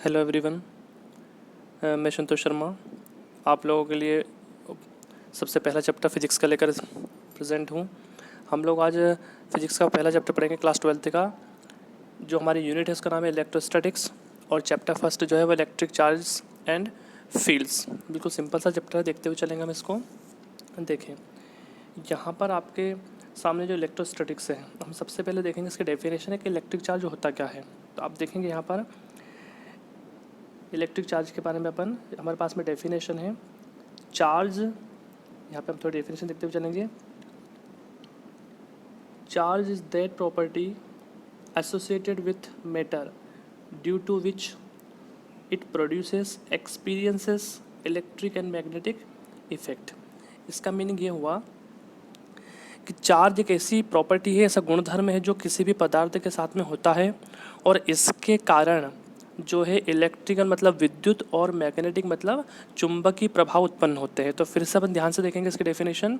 Hello everyone. मैं संतोष शर्मा आप लोगों के लिए सबसे पहला चैप्टर फिजिक्स का लेकर प्रेजेंट हूँ। हम लोग आज फिजिक्स का पहला चैप्टर पढ़ेंगे क्लास 12th का। जो हमारी यूनिट है उसका नाम है इलेक्ट्रोस्टैटिक्स और चैप्टर फर्स्ट जो है वो इलेक्ट्रिक चार्ज एंड फील्ड्स। बिल्कुल सिंपल सा चैप्टर है, देखते हुए चलेंगे हम इसको। देखें यहाँ पर आपके सामने जो इलेक्ट्रोस्टैटिक्स है, हम सबसे पहले देखेंगे इसके डेफिनेशन है कि इलेक्ट्रिक चार्ज होता क्या है। तो आप देखेंगे यहाँ पर इलेक्ट्रिक चार्ज के बारे में हमारे पास में डेफिनेशन है। चार्ज, यहाँ पे हम थोड़ी डेफिनेशन देखते हुए चलेंगे। Charge is that property associated with matter due to which it produces experiences electric and magnetic effect. इसका मीनिंग ये हुआ कि चार्ज एक ऐसी प्रॉपर्टी है, ऐसा गुणधर्म है जो किसी भी पदार्थ के साथ में होता है और इसके कारण जो है इलेक्ट्रिकल मतलब विद्युत और मैग्नेटिक मतलब चुंबकीय प्रभाव उत्पन्न होते हैं। तो फिर से अपन ध्यान से देखेंगे इसकी डेफिनेशन।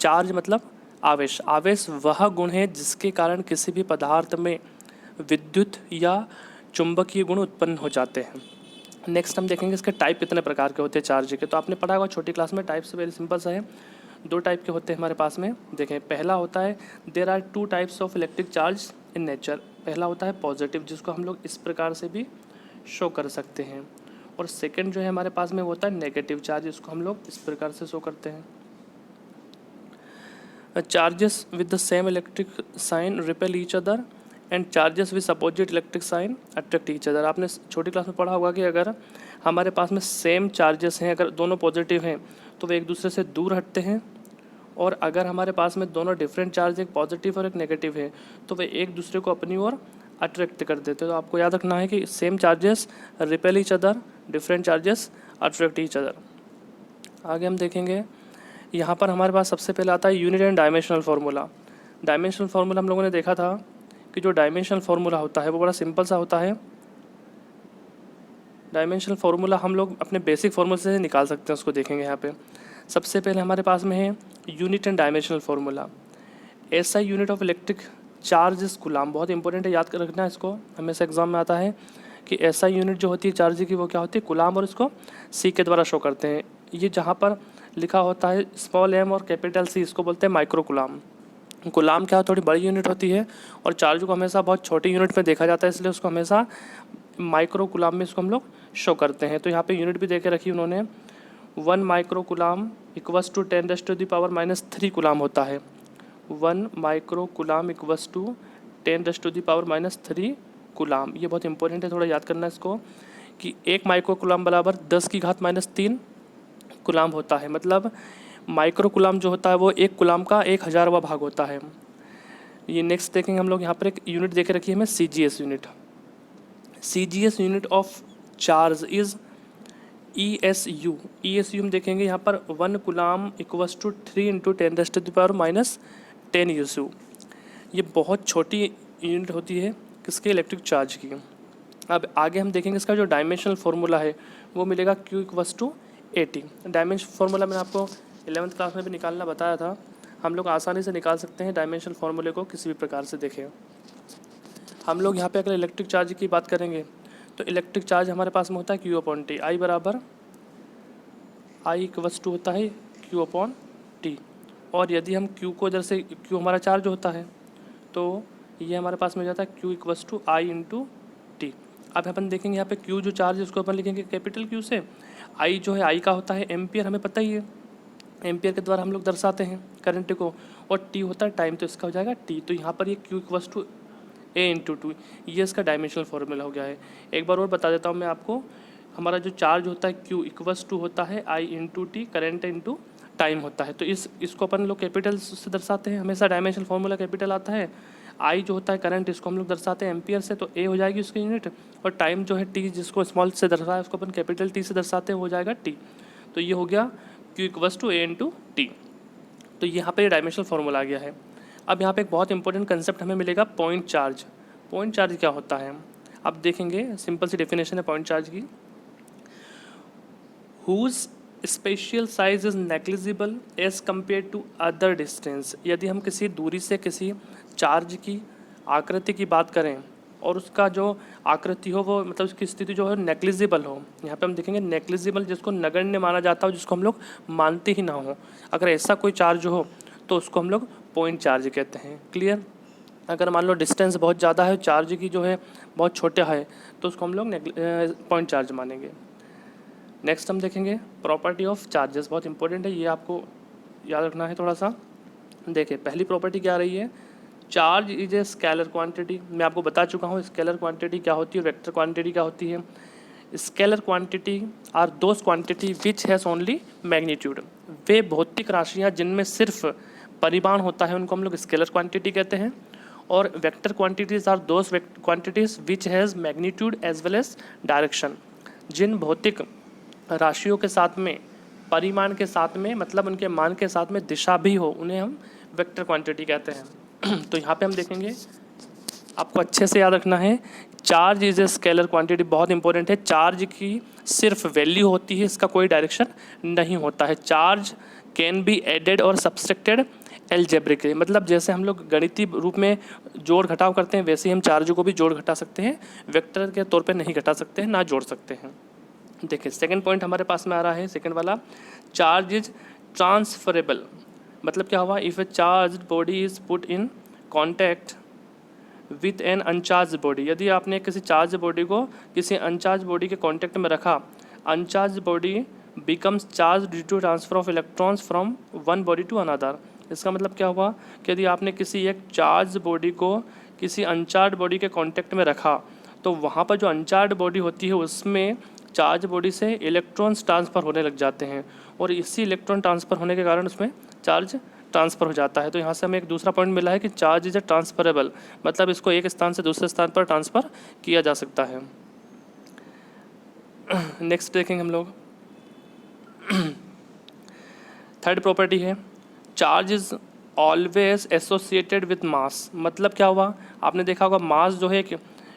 चार्ज मतलब आवेश। आवेश वह गुण है जिसके कारण किसी भी पदार्थ में विद्युत या चुंबकीय गुण उत्पन्न हो जाते हैं। नेक्स्ट हम देखेंगे इसके टाइप कितने प्रकार के होते हैं चार्ज के। तो आपने पढ़ा होगा छोटी क्लास में, टाइप्स वेरी सिंपल सा है। दो टाइप के होते हैं हमारे पास में। देखें पहला होता है there are two types of electric charge in nature. पहला होता है पॉजिटिव, जिसको हम लोग इस प्रकार से भी शो कर सकते हैं। और सेकंड जो है हमारे पास में होता है नेगेटिव चार्ज, जिसको हम लोग इस प्रकार से शो करते हैं। Charges with the same electric sign repel each other and charges with opposite electric sign attract each other. आपने छोटी क्लास में पढ़ा होगा कि अगर हमारे पास में सेम चार्जेस हैं, अगर दोनों पॉजिटिव हैं तो वे एक दूसरे से दूर हटते हैं, और अगर हमारे पास में दोनों डिफरेंट चार्ज, एक पॉजिटिव और एक नेगेटिव है, तो वे एक दूसरे को अपनी ओर अट्रैक्ट कर देते हैं। तो आपको याद रखना है कि same charges repel each other, different charges attract each other. आगे हम देखेंगे यहाँ पर हमारे पास सबसे पहले आता है unit and dimensional formula. Dimensional formula हम लोगों ने देखा था कि जो डायमेंशनल फार्मूला होता है वो बड़ा सिंपल सा होता है। डायमेंशनल फार्मूला हम लोग अपने बेसिक फार्मूले से निकाल सकते हैं, उसको देखेंगे यहाँ पे। सबसे पहले हमारे पास में है यूनिट एंड डायमेंशनल फार्मूला। ऐसा unit of electric charge is coulomb. बहुत इंपॉर्टेंट है, याद कर रखना है इसको, हमेशा एग्जाम में आता है कि ऐसा यूनिट जो होती है चार्ज की वो क्या होती है, कूलाम, और इसको सी के द्वारा शो करते हैं। ये जहाँ पर लिखा होता है स्मॉल एम और कैपिटल सी, इसको बोलते हैं माइक्रो कूलाम। कूलाम क्या, थोड़ी बड़ी यूनिट होती है, और चार्ज को हमेशा बहुत छोटी यूनिट में देखा जाता है, इसलिए उसको हमेशा माइक्रो कूलाम में इसको हम लोग शो करते हैं। तो यहाँ पे यूनिट भी दे के रखी उन्होंने, 1 micro coulomb equals to 10⁻³ coulomb होता है। 1 micro coulomb equals to 10⁻³ coulomb. ये बहुत इंपॉर्टेंट है, थोड़ा याद करना है इसको, कि 1 माइक्रो कूलाम बराबर 10⁻³ कूलाम होता है। मतलब माइक्रो कूलाम जो होता है वो 1 कूलाम का 1000वां भाग होता है। ये नेक्स्ट देखेंगे हम लोग, यहाँ पर एक यूनिट दे के रखी है हमें, CGS unit. CGS unit of charge is ESU। ESU हम देखेंगे यहाँ पर 1 कूलाम इक्वस टू 3 × 10⁻⁻10 ESU। ये बहुत छोटी यूनिट होती है किसके, इलेक्ट्रिक चार्ज की। अब आगे हम देखेंगे इसका जो डायमेंशनल फार्मूला है वो मिलेगा Q equals to 80। Dimensional formula मैंने आपको 11th क्लास में भी निकालना बताया था। हम लोग आसानी से निकाल सकते हैं डायमेंशनल फार्मूले को किसी भी प्रकार से। देखें हम लोग यहाँ पे अगर इलेक्ट्रिक चार्ज की बात करेंगे तो इलेक्ट्रिक चार्ज हमारे पास में होता है Q/T। I बराबर I इक्वस टू होता है Q/T। और यदि हम Q को, इधर से Q हमारा चार्ज होता है, तो ये हमारे पास में जाता है Q equals to I × T। अब अपन देखेंगे यहाँ पे Q जो चार्ज है उसको अपन लिखेंगे कैपिटल Q से। I जो है, I का होता है एम्पियर, हमें पता ही है, एम्पियर के द्वारा हम लोग दर्शाते हैं करंट को, और T होता है टाइम, तो इसका हो जाएगा T। तो यहाँ पर ये Q इक्वस टू A/2, ये इसका डायमेंशनल फार्मूला हो गया है। एक बार और बता देता हूँ मैं आपको, हमारा जो चार्ज होता है Q इक्वस टू होता है I × T, current into time होता है। तो इसको अपन लोग कैपिटल से दर्शाते हैं, हमेशा डायमेंशनल फार्मूला कैपिटल आता है। I जो होता है करंट, इसको हम लोग दर्शाते हैं एम्पियर से, तो A हो जाएगी उसकी यूनिट, और टाइम जो है T, जिसको स्मॉल से दर्शाया है उसको अपन कैपिटल T से दर्शाते हैं, हो जाएगा T। तो ये हो गया Q इक्वस टू A/T। तो यहाँ पे डायमेंशनल फार्मूला आ गया है। अब यहाँ पे एक बहुत इंपॉर्टेंट कंसेप्ट हमें मिलेगा, पॉइंट चार्ज। पॉइंट चार्ज क्या होता है अब देखेंगे, सिंपल सी डेफिनेशन है पॉइंट चार्ज की। Whose spatial size is negligible as compare to other distance. यदि हम किसी दूरी से किसी चार्ज की आकृति की बात करें और उसका जो आकृति हो वो मतलब उसकी स्थिति जो है नेग्लिजिबल हो। यहाँ पे हम देखेंगे नेग्लिजिबल, जिसको नगण्य माना जाता हो, जिसको हम लोग मानते ही ना हो। अगर ऐसा कोई चार्ज हो तो उसको हम लोग पॉइंट चार्ज कहते हैं। क्लियर। अगर मान लो डिस्टेंस बहुत ज़्यादा है, चार्ज की जो है बहुत छोटा है, तो उसको हम लोग पॉइंट चार्ज मानेंगे। नेक्स्ट हम देखेंगे प्रॉपर्टी ऑफ चार्जेस, बहुत इंपॉर्टेंट है, ये आपको याद रखना है थोड़ा सा। देखिए पहली प्रॉपर्टी क्या रही है, charge is a scalar quantity. मैं आपको बता चुका हूँ स्केलर क्वांटिटी क्या होती है, वेक्टर क्वांटिटी क्या होती है। Scalar quantity are those quantity which has only magnitude. वे भौतिक राशियाँ जिनमें सिर्फ परिमाण होता है उनको हम लोग स्केलर क्वांटिटी कहते हैं। और vector quantities are those quantities which has magnitude as well as direction. जिन भौतिक राशियों के साथ में परिमाण के साथ में मतलब उनके मान के साथ में दिशा भी हो, उन्हें हम वेक्टर क्वांटिटी कहते हैं। तो यहाँ पे हम देखेंगे, आपको अच्छे से याद रखना है, charge is a scalar quantity, बहुत इंपॉर्टेंट है। चार्ज की सिर्फ वैल्यू होती है, इसका कोई डायरेक्शन नहीं होता है। चार्ज कैन बी एडेड और सब्सट्रैक्टेड एल्जेब्रिकली, मतलब जैसे हम लोग गणितीय रूप में जोड़ घटाव करते हैं वैसे ही हम चार्ज को भी जोड़ घटा सकते हैं, वेक्टर के तौर पे नहीं घटा सकते हैं, ना जोड़ सकते हैं। देखिए सेकंड पॉइंट हमारे पास में आ रहा है, सेकंड वाला, चार्ज इज ट्रांसफरेबल। मतलब क्या हुआ, if A charge body is put in contact with an uncharged body. यदि आपने किसी चार्ज बॉडी को किसी अनचार्ज बॉडी के कॉन्टैक्ट में रखा, uncharge body becomes charge due to transfer of electrons from one body to another. इसका मतलब क्या हुआ कि यदि आपने किसी एक चार्ज बॉडी को किसी अनचार्ज बॉडी के कॉन्टैक्ट में रखा, तो वहाँ पर जो अनचार्ज बॉडी होती है उसमें चार्ज बॉडी से इलेक्ट्रॉन्स ट्रांसफ़र होने लग जाते हैं, और इसी इलेक्ट्रॉन ट्रांसफ़र होने के कारण उसमें चार्ज ट्रांसफ़र हो जाता है। तो यहाँ से हमें एक दूसरा पॉइंट मिला है कि चार्ज इज ए ट्रांसफरेबल, मतलब इसको एक स्थान से दूसरे स्थान पर ट्रांसफ़र किया जा सकता है। नेक्स्ट देखेंगे हम लोग, थर्ड प्रॉपर्टी है, charge is always associated with mass. मतलब क्या हुआ, आपने देखा होगा मास जो है कि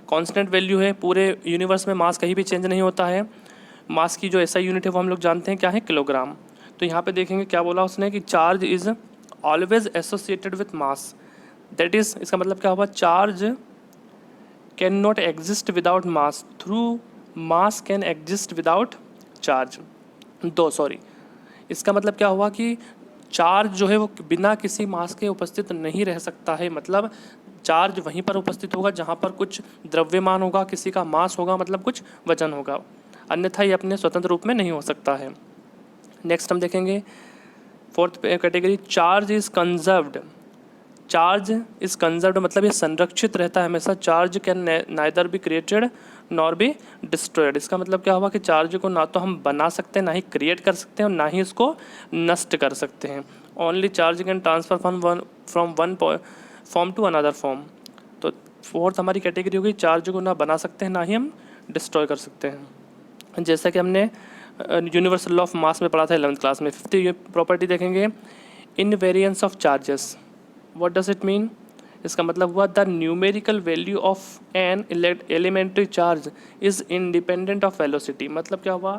कांस्टेंट वैल्यू है, पूरे यूनिवर्स में मास कहीं भी चेंज नहीं होता है। मास की जो ऐसा यूनिट है वो हम लोग जानते हैं क्या है, किलोग्राम। तो यहाँ पे देखेंगे क्या बोला उसने कि charge is always associated with mass, that is, इसका मतलब क्या हुआ, charge can not exist without mass, through mass can exist without charge. इसका मतलब क्या हुआ कि चार्ज जो है वो बिना किसी मास के उपस्थित नहीं रह सकता है। मतलब चार्ज वहीं पर उपस्थित होगा जहाँ पर कुछ द्रव्यमान होगा, किसी का मास होगा, मतलब कुछ वजन होगा, अन्यथा ये अपने स्वतंत्र रूप में नहीं हो सकता है। नेक्स्ट हम देखेंगे fourth category, charge is conserved. Charge is conserved मतलब ये संरक्षित रहता है हमेशा। Charge can neither be created nor be destroyed. इसका मतलब क्या हुआ कि चार्ज को ना तो हम बना सकते हैं, ना ही क्रिएट कर सकते हैं, और ना ही इसको नष्ट कर सकते हैं। Only charge can transfer from one form to another form. तो फोर्थ हमारी कैटेगरी होगी, चार्ज को ना बना सकते हैं, ना ही हम डिस्ट्रॉय कर सकते हैं, जैसा कि हमने यूनिवर्सल लॉ ऑफ मास में पढ़ा था 11th क्लास में। फिफ्थ प्रॉपर्टी देखेंगे, invariance of charges. What does it mean, इसका मतलब हुआ the numerical value of an elementary charge is independent of velocity. मतलब क्या हुआ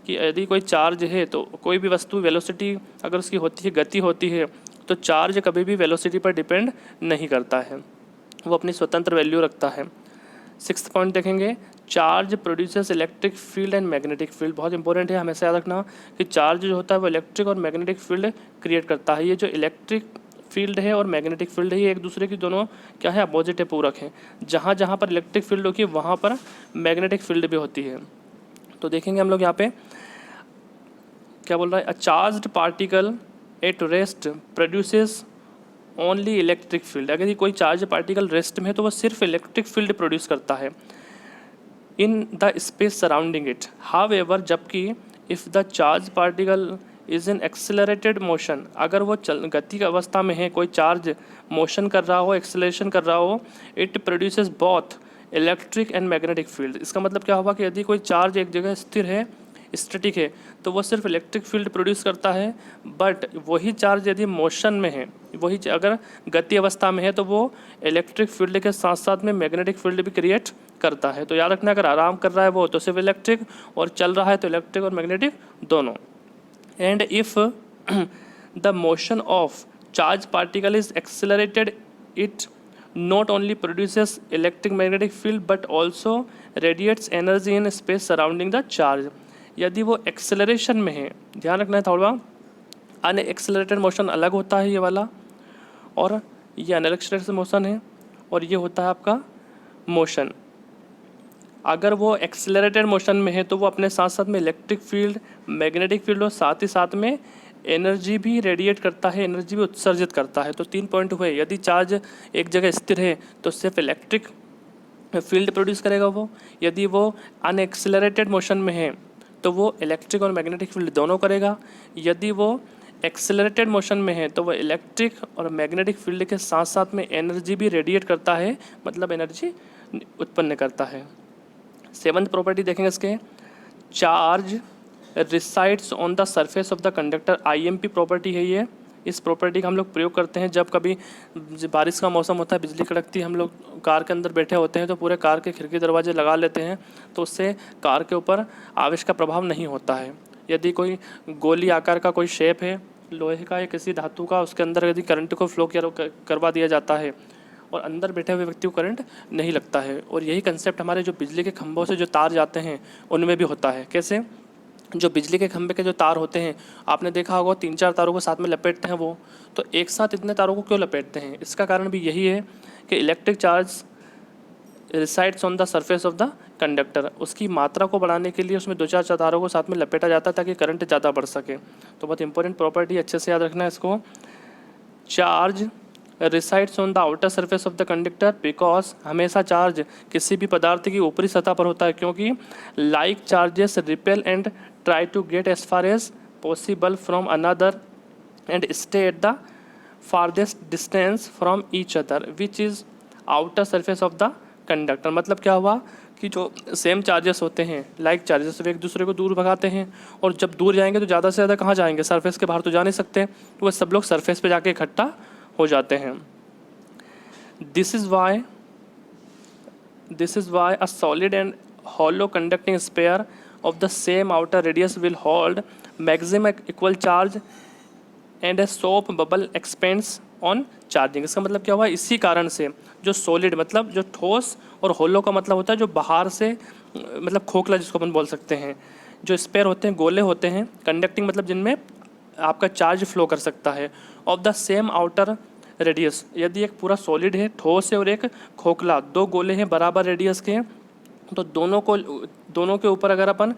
कि यदि कोई चार्ज है तो कोई भी वस्तु वेलोसिटी अगर उसकी होती है, गति होती है, तो चार्ज कभी भी वेलोसिटी पर डिपेंड नहीं करता है, वो अपनी स्वतंत्र वैल्यू रखता है। सिक्स्थ पॉइंट देखेंगे, charge produces electric field and magnetic field. बहुत इंपॉर्टेंट है, हमेशा याद रखना कि चार्ज जो होता है वो इलेक्ट्रिक और मैग्नेटिक फील्ड क्रिएट करता है। ये जो इलेक्ट्रिक फील्ड है और मैग्नेटिक फील्ड है, ये एक दूसरे की दोनों क्या है, अपोजिट है, पूरक है। जहाँ जहाँ पर इलेक्ट्रिक फील्ड होती है वहाँ पर मैग्नेटिक फील्ड भी होती है। तो देखेंगे हम लोग यहाँ पे क्या बोल रहा है, a charged particle at rest produces only electric field. अगर ये कोई चार्ज पार्टिकल रेस्ट में है तो वह सिर्फ इलेक्ट्रिक फील्ड प्रोड्यूस करता है in the space surrounding it. However, जबकि if the charge particle is in accelerated motion, अगर वो गति की अवस्था में है, कोई चार्ज मोशन कर रहा हो, एक्सेलरेशन कर रहा हो, it produces both electric and magnetic field. इसका मतलब क्या हुआ कि यदि कोई चार्ज एक जगह स्थिर है, स्टैटिक है, तो वो सिर्फ इलेक्ट्रिक फील्ड प्रोड्यूस करता है। बट वही चार्ज यदि मोशन में है, वही अगर गति अवस्था में है, तो वो इलेक्ट्रिक फील्ड के साथ साथ में मैग्नेटिक फील्ड भी क्रिएट करता है। तो याद रखना, अगर आराम कर रहा है वो तो सिर्फ इलेक्ट्रिक, और चल रहा है तो इलेक्ट्रिक और मैग्नेटिक दोनों। And if the motion of charge particle is accelerated, it not only produces electric magnetic field but also radiates energy in space surrounding the charge। यदि वो एक्सेलरेशन में है, ध्यान रखना है थोड़ा, अनएक्सेलरेटेड मोशन अलग होता है ये वाला, और ये अनएक्सेलरेटेड मोशन है, और ये होता है आपका मोशन। अगर वो एक्सेलरेटेड मोशन में है तो वो अपने साथ साथ में इलेक्ट्रिक फील्ड, मैग्नेटिक फील्ड और साथ ही साथ में एनर्जी भी रेडिएट करता है, एनर्जी भी उत्सर्जित करता है। तो 3 पॉइंट हुए। यदि चार्ज एक जगह स्थिर है तो सिर्फ इलेक्ट्रिक फील्ड प्रोड्यूस करेगा वो, यदि वो अनएक्सेलरेटेड मोशन में है तो वो इलेक्ट्रिक और मैग्नेटिक फील्ड दोनों करेगा, यदि वो एक्सेलरेटेड मोशन में है तो वो इलेक्ट्रिक और मैग्नेटिक फील्ड के साथ साथ में एनर्जी भी रेडिएट करता है, मतलब एनर्जी उत्पन्न करता है। 7th प्रॉपर्टी देखेंगे इसके, charge resides on the surface of the conductor. IMP property है ये। इस प्रॉपर्टी का हम लोग प्रयोग करते हैं जब कभी बारिश का मौसम होता है, बिजली कड़कती है, हम लोग कार के अंदर बैठे होते हैं तो पूरे कार के खिड़की दरवाजे लगा लेते हैं, तो उससे कार के ऊपर आवेश का प्रभाव नहीं होता है। यदि कोई गोली आकार का कोई शेप है लोहे का या किसी धातु का, उसके अंदर यदि करंट को फ्लो करवा दिया जाता है और अंदर बैठे हुए व्यक्ति को करंट नहीं लगता है। और यही कंसेप्ट हमारे जो बिजली के खंभों से जो तार जाते हैं उनमें भी होता है। कैसे? जो बिजली के खंभे के जो तार होते हैं, आपने देखा होगा 3-4 तारों को साथ में लपेटते हैं वो, तो एक साथ इतने तारों को क्यों लपेटते हैं? इसका कारण भी यही है कि electric charge resides on the surface of the conductor. उसकी मात्रा को बढ़ाने के लिए उसमें 2-4 तारों को साथ में लपेटा जाता है ताकि करंट ज़्यादा बढ़ सके। तो बहुत इंपॉर्टेंट प्रॉपर्टी, अच्छे से याद रखना है इसको। Charge resides on the outer surface of the conductor because हमेशा चार्ज किसी भी पदार्थ की ऊपरी सतह पर होता है, क्योंकि like charges repel and try to get as far as possible from another and stay at the farthest distance from each other which is outer surface of the conductor. मतलब क्या हुआ कि जो सेम चार्जेस होते हैं, like charges, वे एक दूसरे को दूर भगाते हैं, और जब दूर जाएंगे तो ज़्यादा से ज़्यादा कहाँ जाएंगे? सरफेस के बाहर तो जा नहीं सकते, तो वह सब लोग सरफेस पे जाके इकट्ठा हो जाते हैं। This is why a solid and hollow conducting sphere of the same outer radius will hold maximum equal charge and a soap bubble expands on charging। इसका मतलब क्या हुआ? इसी कारण से जो सॉलिड मतलब जो ठोस, और होलो का मतलब होता है जो बाहर से, मतलब खोखला जिसको अपन बोल सकते हैं, जो स्पेयर होते हैं, गोले होते हैं, कंडक्टिंग मतलब जिनमें आपका चार्ज फ्लो कर सकता है, of the same outer radius. यदि एक पूरा सॉलिड है, ठोस है, और एक खोखला, 2 गोले हैं बराबर रेडियस के, तो दोनों के ऊपर अगर अपन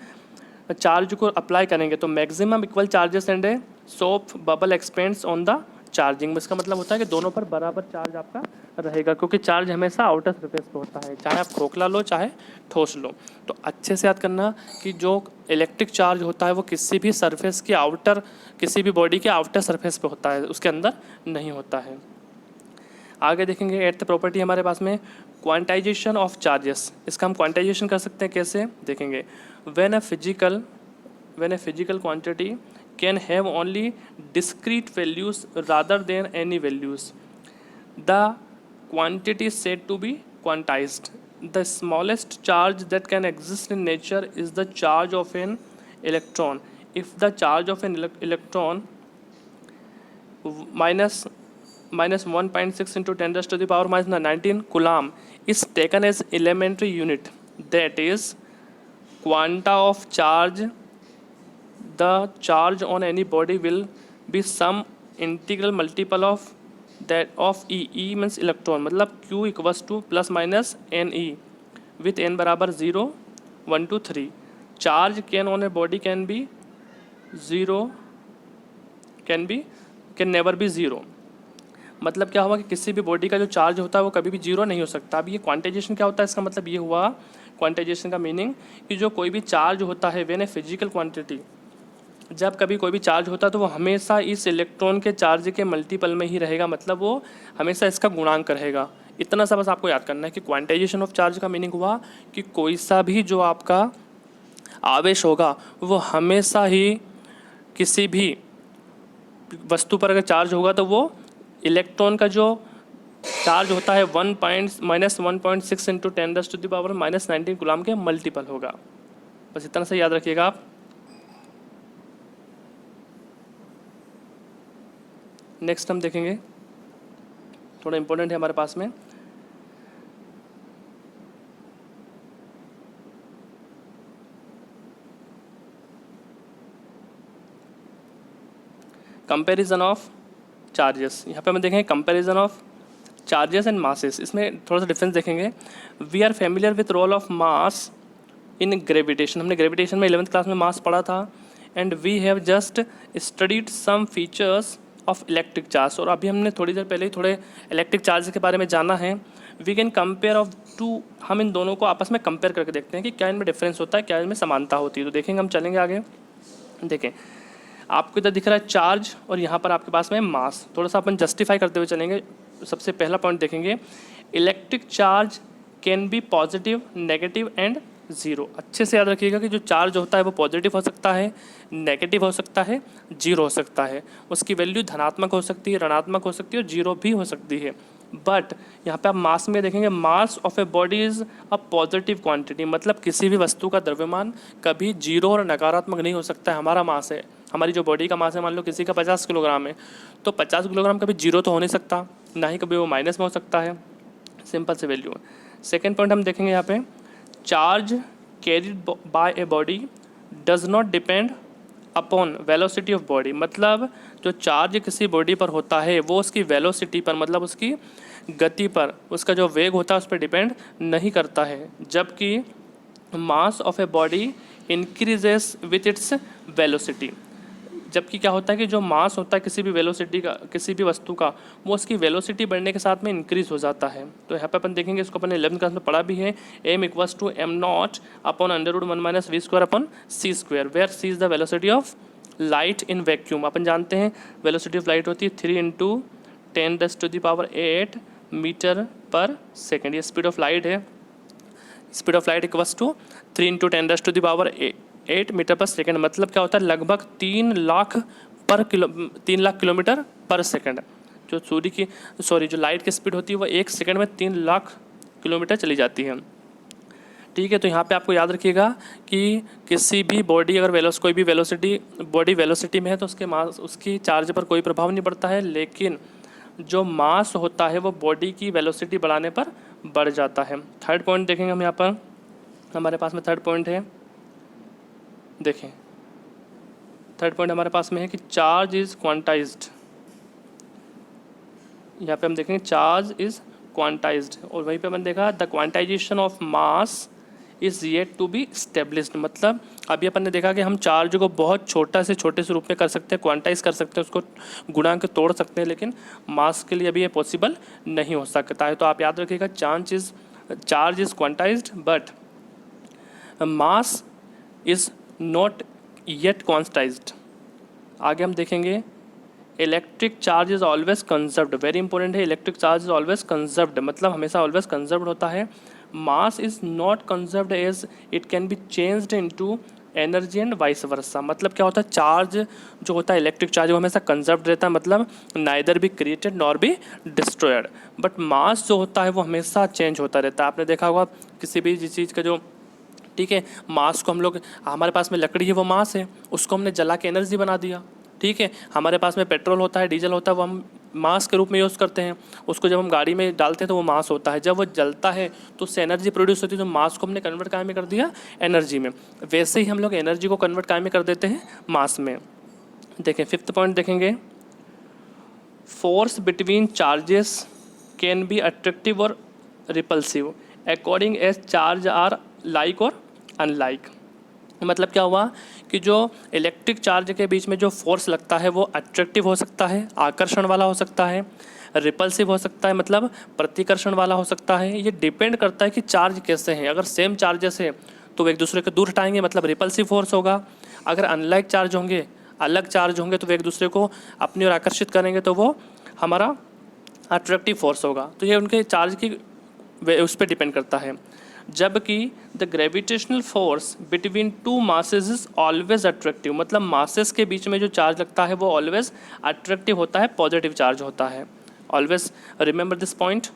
चार्ज को अप्लाई करेंगे तो maximum equal charges and a soap bubble expends on the charging. इसका मतलब होता है कि दोनों पर बराबर चार्ज आपका रहेगा, क्योंकि चार्ज हमेशा आउटर सरफेस पे होता है, चाहे आप खोखला लो चाहे ठोस लो। तो अच्छे से याद करना कि जो इलेक्ट्रिक चार्ज होता है वो किसी भी सरफेस की आउटर, किसी भी बॉडी के आउटर सरफेस पे होता है, उसके अंदर नहीं होता है। आगे देखेंगे 8th प्रॉपर्टी हमारे पास में, क्वांटाइजेशन ऑफ चार्जेस। इसका हम क्वांटाइजेशन कर सकते हैं, कैसे देखेंगे? When a physical quantity can have only discrete values rather than any values, the quantity is said to be quantized. The smallest charge that can exist in nature is the charge of an electron. If the charge of an electron minus 1.6 into 10 raised to the power minus 19 coulomb is taken as elementary unit, that is quanta of charge. The charge on any body will be some integral multiple of that of E. E means electron, मतलब Q equals to plus minus NE with n बराबर 0 1 2 3। charge can on a body can be 0, can never be 0। मतलब क्या हुआ कि किसी भी body का जो चार्ज होता है वो कभी भी 0 नहीं हो सकता। अब ये क्वांटाइजेशन क्या होता है? इसका मतलब ये हुआ, क्वांटाइजेशन का मीनिंग कि जो कोई भी चार्ज होता है, व्हेन ए फिजिकल क्वांटिटी, जब कभी कोई भी चार्ज होता है तो वो हमेशा इस इलेक्ट्रॉन के चार्ज के मल्टीपल में ही रहेगा, मतलब वो हमेशा इसका गुणांक रहेगा। इतना सा बस आपको याद करना है कि क्वांटाइजेशन ऑफ चार्ज का मीनिंग हुआ कि कोई सा भी जो आपका आवेश होगा वो हमेशा ही किसी भी वस्तु पर अगर चार्ज होगा तो वो इलेक्ट्रॉन का जो चार्ज होता है 1.6 into 10 raised to the power -19 coulomb के मल्टीपल होगा। बस इतना सा याद रखिएगा आप। नेक्स्ट हम देखेंगे, थोड़ा इंपॉर्टेंट है हमारे पास में, कंपैरिजन ऑफ चार्जेस, यहाँ पे हम देखेंगे comparison of charges and masses. इसमें थोड़ा सा डिफरेंस देखेंगे। We are familiar with role of mass in gravitation, हमने ग्रेविटेशन में 11th क्लास में मास पढ़ा था। And we have just studied some features of electric charge, और अभी हमने थोड़ी देर पहले ही थोड़े इलेक्ट्रिक चार्ज के बारे में जाना है। We can compare of two, हम इन दोनों को आपस में कंपेयर करके देखते हैं कि क्या इनमें डिफरेंस होता है, क्या इनमें समानता होती है। तो देखेंगे, हम चलेंगे आगे। देखें, आपको इधर दिख रहा है चार्ज और यहाँ पर आपके पास में मास। थोड़ा सा अपन जस्टिफाई करते हुए चलेंगे। सबसे पहला पॉइंट देखेंगे, electric charge can be positive, negative and zero. अच्छे से याद रखिएगा कि जो चार्ज होता है वो पॉजिटिव हो सकता है, नेगेटिव हो सकता है, जीरो हो सकता है। उसकी वैल्यू धनात्मक हो सकती है, ऋणात्मक हो सकती है और जीरो भी हो सकती है। बट यहाँ पे आप मास में देखेंगे, mass of a body is a positive quantity, मतलब किसी भी वस्तु का द्रव्यमान कभी जीरो और नकारात्मक नहीं हो सकता है। हमारा मास है, हमारी जो बॉडी का मास है, मान लो किसी का 50 किलोग्राम है, तो 50 किलोग्राम कभी जीरो तो हो नहीं सकता, ना ही कभी वो माइनस में हो सकता है। सिंपल से वैल्यू है। सेकेंड पॉइंट हम देखेंगे यहाँ पे, charge carried by a body does not depend upon velocity of body, मतलब जो चार्ज किसी बॉडी पर होता है वो उसकी वेलोसिटी पर, मतलब उसकी गति पर, उसका जो वेग होता है उस पर डिपेंड नहीं करता है। जबकि mass of a body increases with its velocity, जबकि क्या होता है कि जो मास होता है किसी भी वेलोसिटी का, किसी भी वस्तु का, वो उसकी वेलोसिटी बढ़ने के साथ में इंक्रीज हो जाता है। तो यहाँ पे अपन देखेंगे, इसको अपन 11th क्लास में पढ़ा भी है, m = m0 upon √1 - v² upon c², where c is the velocity of light in vacuum. अपन जानते हैं वेलोसिटी ऑफ लाइट होती है 3 × 10⁸ मीटर पर सेकेंड। ये स्पीड ऑफ लाइट है। स्पीड ऑफ लाइट = 3 × 10⁸ मीटर पर सेकेंड, मतलब क्या होता है, लगभग 3 लाख किलोमीटर पर सेकेंड। जो जो लाइट की स्पीड होती है वो 1 सेकेंड में 3 लाख किलोमीटर चली जाती है। ठीक है, तो यहाँ पे आपको याद रखिएगा कि किसी भी बॉडी अगर कोई भी बॉडी वेलोसिटी में है तो उसकी चार्ज पर कोई प्रभाव नहीं पड़ता है, लेकिन जो मास होता है वो बॉडी की वेलोसिटी बढ़ाने पर बढ़ जाता है। थर्ड पॉइंट देखेंगे हम यहाँ पर, हमारे पास में थर्ड पॉइंट है। देखें, थर्ड पॉइंट हमारे पास में है कि चार्ज इज़ क्वांटाइज्ड। यहाँ पे हम देखेंगे चार्ज इज़ क्वांटाइज्ड, और वहीं पे हमने देखा the quantization of mass is yet to be established, मतलब अभी अपन ने देखा कि हम चार्ज को बहुत छोटे से रूप में कर सकते हैं, क्वांटाइज कर सकते हैं, उसको गुणांक तोड़ सकते हैं, लेकिन मास के लिए अभी ये पॉसिबल नहीं हो सकता है। तो आप याद रखिएगा, charge is quantized but mass is not yet quantized. आगे हम देखेंगे, electric charge is always conserved, very important है। Electric charge is always conserved, मतलब हमेशा ऑलवेज कंजर्व्ड होता है। Mass is not conserved as it can be changed into energy and वाइस वर्सा, मतलब क्या होता है, चार्ज जो होता है इलेक्ट्रिक चार्ज वो हमेशा कंजर्व्ड रहता है, मतलब neither be created nor be destroyed. But mass जो होता है वो हमेशा चेंज होता रहता है। आपने देखा होगा किसी भी चीज़ का जो, ठीक है, मास को हम लोग, हमारे पास में लकड़ी है वो मास है, उसको हमने जला के एनर्जी बना दिया। ठीक है, हमारे पास में पेट्रोल होता है, डीजल होता है, वो हम मास के रूप में यूज़ करते हैं। उसको जब हम गाड़ी में डालते हैं तो वो मास होता है। जब वो जलता है तो उससे एनर्जी प्रोड्यूस होती है, तो मास को हमने कन्वर्ट काय में कर दिया, एनर्जी में। वैसे ही हम लोग एनर्जी को कन्वर्ट काय में कर देते हैं, मास में। देखें, फिफ्थ पॉइंट देखेंगे, force between charges can be attractive और repulsive according as charge are like और अनलाइक। मतलब क्या हुआ कि जो इलेक्ट्रिक चार्ज के बीच में जो फोर्स लगता है वो अट्रैक्टिव हो सकता है, आकर्षण वाला हो सकता है, रिपल्सिव हो सकता है, मतलब प्रतिकर्षण वाला हो सकता है। ये डिपेंड करता है कि चार्ज कैसे हैं। अगर सेम चार्जेस है तो वो एक दूसरे को दूर हटाएंगे, मतलब रिपल्सिव फोर्स होगा। अगर अनलाइक चार्ज होंगे, अलग चार्ज होंगे, तो वो एक दूसरे को अपनी ओर आकर्षित करेंगे, तो वो हमारा अट्रैक्टिव फोर्स होगा। तो ये उनके चार्ज की उस पर डिपेंड करता है। जबकि the gravitational force between two masses is always attractive, मतलब मासेस के बीच में जो चार्ज लगता है वो ऑलवेज अट्रैक्टिव होता है, पॉजिटिव चार्ज होता है। Always remember this point.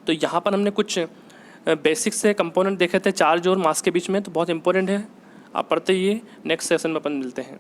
तो यहाँ पर हमने कुछ बेसिक से कंपोनेंट देखे थे चार्ज और मास के बीच में, तो बहुत इंपॉर्टेंट है, आप पढ़ते ही। नेक्स्ट सेशन में अपन मिलते हैं।